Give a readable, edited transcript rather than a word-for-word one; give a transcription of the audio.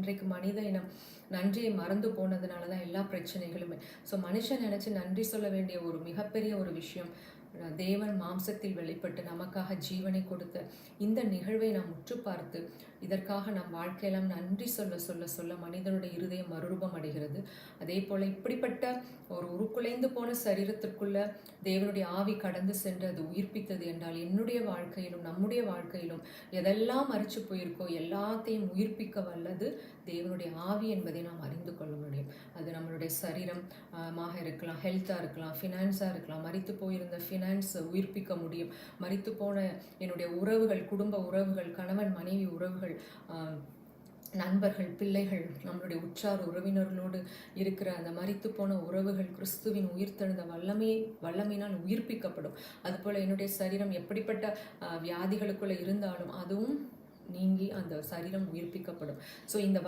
இன்றைக்கு மனித இனம் நன்றியை மறந்து போனதுனால தான் எல்லா பிரச்சனைகளுமே. ஸோ மனுஷன் நினச்சி நன்றி சொல்ல வேண்டிய ஒரு மிகப்பெரிய ஒரு விஷயம், தேவன் மாம்சத்தில் வெளிப்பட்டு நமக்காக ஜீவனை கொடுத்த இந்த நிகழ்வை நாம் உற்று பார்த்து இதற்காக நம் வாழ்க்கையெல்லாம் நன்றி சொல்ல சொல்ல சொல்ல மனிதனுடைய இருதயம் மறுரூபம் அடைகிறது. அதே போல் இப்படிப்பட்ட ஒரு உருக்குலைந்து போன சரீரத்திற்குள்ள தேவனுடைய ஆவி கடந்து சென்று அது உயிர்ப்பித்தது என்றால் என்னுடைய வாழ்க்கையிலும் நம்முடைய வாழ்க்கையிலும் எதெல்லாம் மறிச்சு போயிருக்கோ எல்லாத்தையும் உயிர்ப்பிக்க வல்லது தேவனுடைய ஆவி என்பதை நாம் அறிந்து கொள்ள முடியும். அது நம்மளுடைய சரீரம் இருக்கலாம், ஹெல்த்தாக இருக்கலாம், ஃபினான்ஸாக இருக்கலாம். மறித்து போயிருந்த ஃபினான்ஸை உயிர்ப்பிக்க முடியும். மறித்து போன என்னுடைய உறவுகள், குடும்ப உறவுகள், கணவன் மனைவி உறவுகள், நண்பர்கள், பிள்ளைகள், நம்மளுடைய உற்றார் உறவினர்களோடு இருக்கிற அந்த மரித்து போன உறவுகள் கிறிஸ்துவின் உயிர்த்தெழுந்த வல்லமையினால் உயிர்ப்பிக்கப்படும். அதுபோல் என்னுடைய சரீரம் எப்படிப்பட்ட வியாதிகளுக்குள்ள இருந்தாலும் அதுவும் நீங்கி அந்த சரீரம் உயிர்ப்பிக்கப்படும். ஸோ இந்த